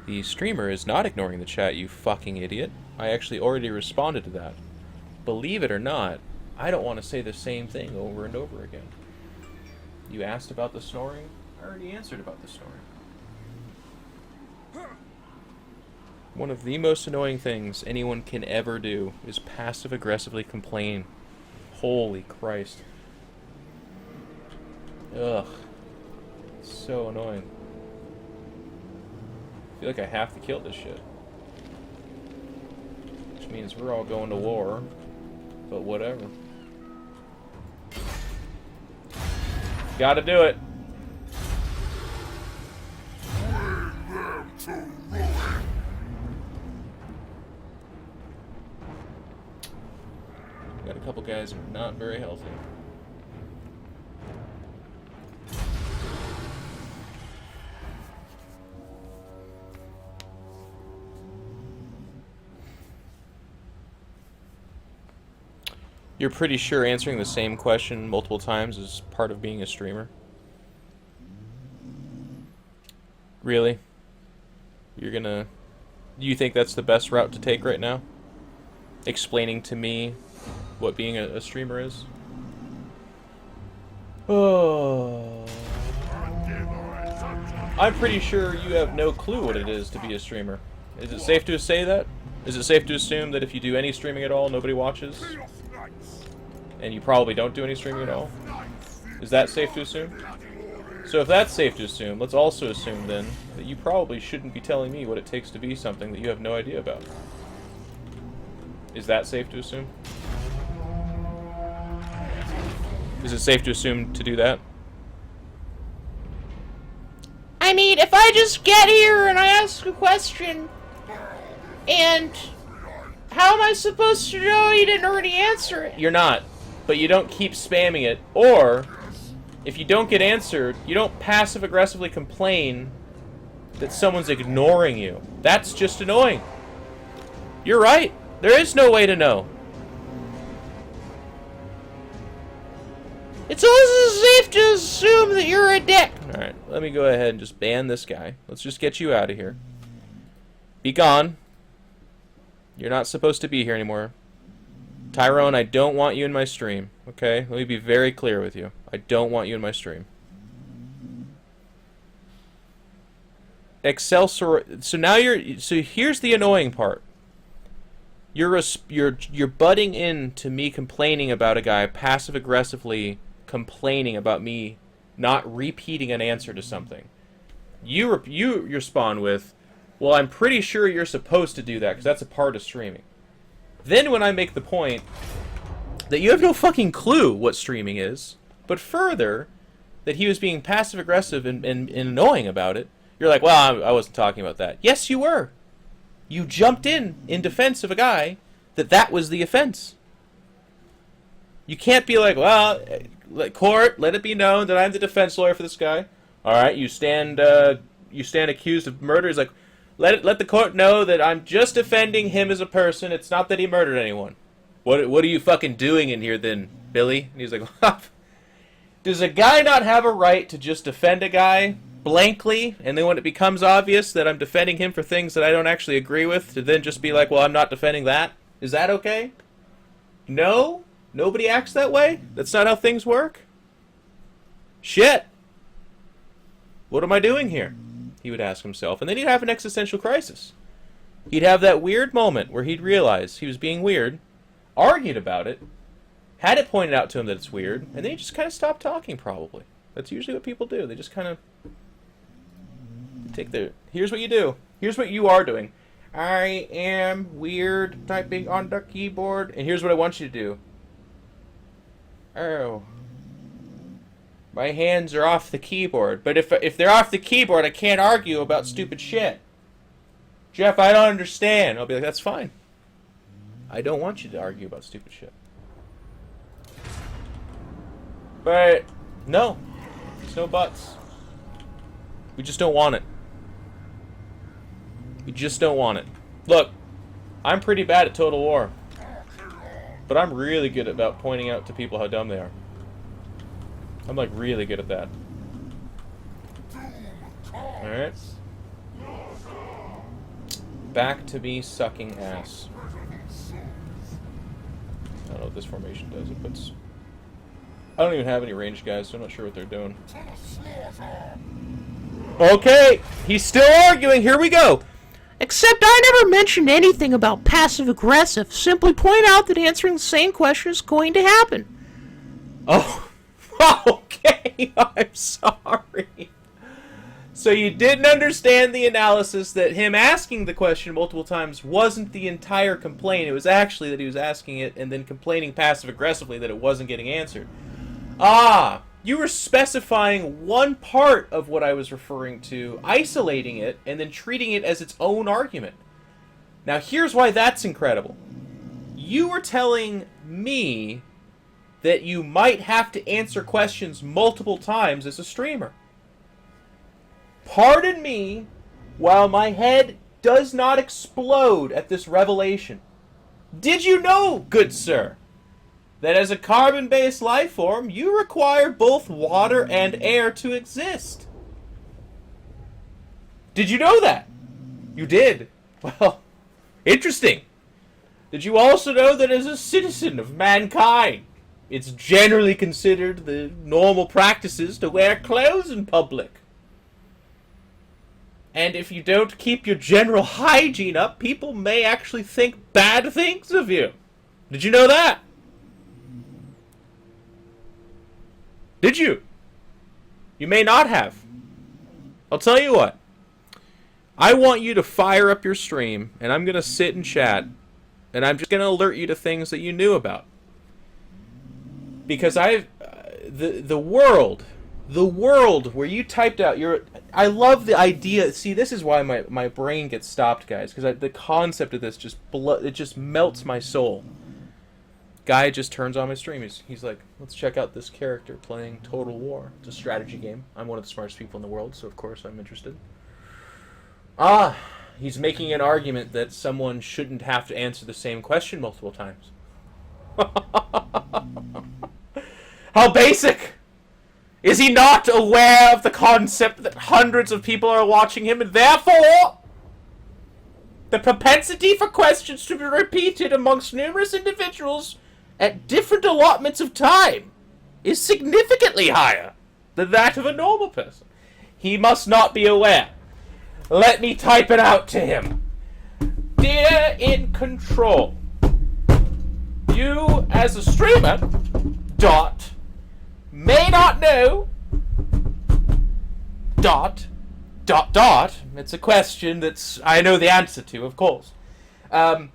The streamer is not ignoring the chat, you fucking idiot. I actually already responded to that. Believe it or not, I don't want to say the same thing over and over again. You asked about the snoring? I already answered about the snoring. One of the most annoying things anyone can ever do is passive-aggressively complain. Holy Christ. Ugh. So annoying. I feel like I have to kill this shit. Which means we're all going to war. But whatever. Gotta do it. Got a couple guys who are not very healthy. You're pretty sure answering the same question multiple times is part of being a streamer? Really? You're gonna... Do you think that's the best route to take right now? Explaining to me what being a streamer is? Oh. I'm pretty sure you have no clue what it is to be a streamer. Is it safe to say that? Is it safe to assume that if you do any streaming at all, nobody watches? And you probably don't do any streaming at all? Is that safe to assume? So if that's safe to assume, let's also assume then that you probably shouldn't be telling me what it takes to be something that you have no idea about. Is that safe to assume? Is it safe to assume to do that? I mean, if I just get here and I ask a question, and how am I supposed to know you didn't already answer it? You're not. But you don't keep spamming it, or if you don't get answered, you don't passive-aggressively complain that someone's ignoring you. That's just annoying. You're right. There is no way to know. It's also safe to assume that you're a dick. Alright, let me go ahead and just ban this guy. Let's just get you out of here. Be gone. You're not supposed to be here anymore. Tyrone, I don't want you in my stream, okay? Let me be very clear with you. I don't want you in my stream. Excelsior... So now you're... So here's the annoying part. You're butting in to me complaining about a guy, passive-aggressively complaining about me not repeating an answer to something. You respond with, well, I'm pretty sure you're supposed to do that, because that's a part of streaming. Then when I make the point that you have no fucking clue what streaming is, but further, that he was being passive-aggressive and annoying about it, you're like, well, I wasn't talking about that. Yes, you were. You jumped in defense of a guy that was the offense. You can't be like, well, court, let it be known that I'm the defense lawyer for this guy. All right, you stand accused of murder. He's like, let the court know that I'm just defending him as a person. It's not that he murdered anyone. What are you fucking doing in here then, Billy? And he's like, does a guy not have a right to just defend a guy blankly, and then when it becomes obvious that I'm defending him for things that I don't actually agree with, to then just be like, well, I'm not defending that? Is that okay? No? Nobody acts that way? That's not how things work? Shit. What am I doing here? He would ask himself, and then he'd have an existential crisis. He'd have that weird moment where he'd realize he was being weird, argued about it, had it pointed out to him that it's weird, and then he just kind of stopped talking, probably. That's usually what people do. They just kind of take their... Here's what you do. Here's what you are doing. I am weird typing on the keyboard, and here's what I want you to do. Oh. My hands are off the keyboard. But if they're off the keyboard, I can't argue about stupid shit. Geoff, I don't understand. I'll be like, that's fine. I don't want you to argue about stupid shit. But, no. There's no buts. We just don't want it. We just don't want it. Look, I'm pretty bad at Total War. But I'm really good about pointing out to people how dumb they are. I'm like really good at that. Alright. back to me sucking ass. I don't know what this formation does. It puts... I don't even have any ranged guys, so I'm not sure what they're doing. Okay, he's still arguing. Here we go. Except I never mentioned anything about passive-aggressive. Simply point out that answering the same question is going to happen. Oh, okay. I'm sorry. So you didn't understand the analysis that him asking the question multiple times wasn't the entire complaint. It was actually that he was asking it and then complaining passive-aggressively that it wasn't getting answered. Ah, you were specifying one part of what I was referring to, isolating it, and then treating it as its own argument. Now here's why that's incredible. You were telling me that you might have to answer questions multiple times as a streamer. Pardon me, while my head does not explode at this revelation. Did you know, good sir, that as a carbon-based life form, you require both water and air to exist? Did you know that? You did. Well, interesting. Did you also know that as a citizen of mankind, it's generally considered the normal practices to wear clothes in public? And if you don't keep your general hygiene up, people may actually think bad things of you. Did you know that? Did you? You may not have. I'll tell you what. I want you to fire up your stream, and I'm going to sit and chat, and I'm just going to alert you to things that you knew about. Because the world where you typed out your... I love the idea. See, this is why my brain gets stopped, guys, because the concept of this it just melts my soul. Guy just turns on my stream. He's like, let's check out this character playing Total War. It's a strategy game. I'm one of the smartest people in the world, so of course I'm interested. He's making an argument that someone shouldn't have to answer the same question multiple times. How basic! Is he not aware of the concept that hundreds of people are watching him, and therefore the propensity for questions to be repeated amongst numerous individuals at different allotments of time is significantly higher than that of a normal person? He must not be aware. Let me type it out to him. Dear in control, you as a streamer, may not know, it's a question that's I know the answer to, of course. The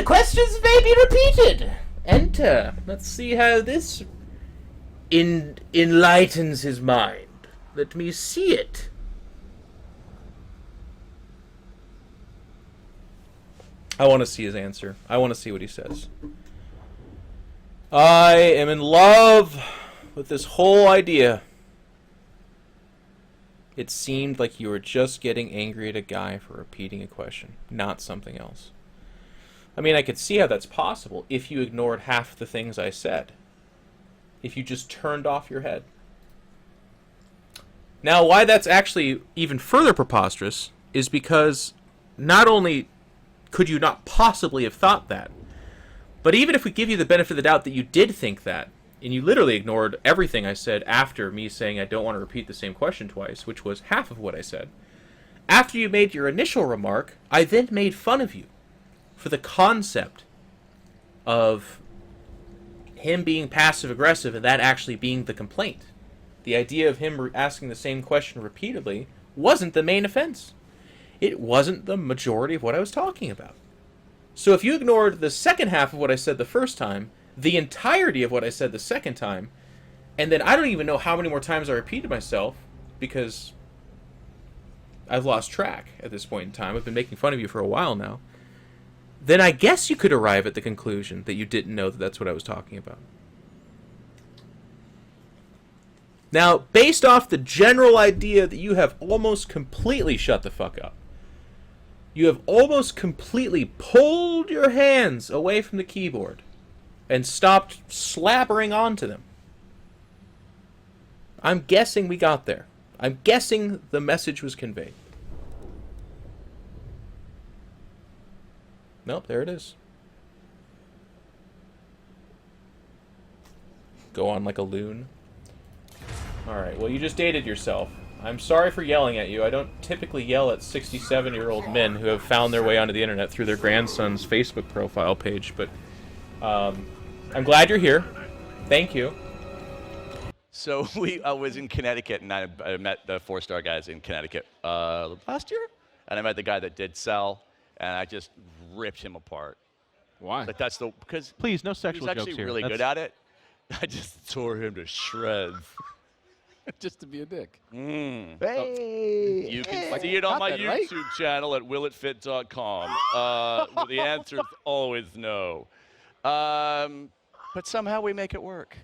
questions may be repeated. Enter. Let's see how this enlightens his mind. Let me see it. I want to see his answer. I want to see what he says. I am in love with this whole idea. It seemed like you were just getting angry at a guy for repeating a question, not something else. I mean, I could see how that's possible if you ignored half the things I said. If you just turned off your head. Now, why that's actually even further preposterous is because not only could you not possibly have thought that, but even if we give you the benefit of the doubt that you did think that, and you literally ignored everything I said after me saying I don't want to repeat the same question twice, which was half of what I said, after you made your initial remark, I then made fun of you for the concept of him being passive-aggressive and that actually being the complaint. The idea of him asking the same question repeatedly wasn't the main offense. It wasn't the majority of what I was talking about. So if you ignored the second half of what I said the first time, the entirety of what I said the second time, and then I don't even know how many more times I repeated myself, because I've lost track at this point in time. I've been making fun of you for a while now. Then I guess you could arrive at the conclusion that you didn't know that that's what I was talking about. Now, based off the general idea that you have almost completely shut the fuck up, you have almost completely pulled your hands away from the keyboard and stopped slabbering onto them. I'm guessing we got there. I'm guessing the message was conveyed. Nope, there it is. Go on like a loon. Alright, well, you just dated yourself. I'm sorry for yelling at you. I don't typically yell at 67-year-old men who have found their way onto the internet through their grandson's Facebook profile page, but I'm glad you're here. Thank you. So I was in Connecticut, and I met the 4-star guys in Connecticut last year, and I met the guy that did sell, and I just ripped him apart. Why? But that's because Please, no he was sexual jokes actually here. really good at it. I just tore him to shreds. Just to be a dick. Hey. You can see it on my Got that, right? YouTube channel at willitfit.com. The answer is always no. But somehow we make it work.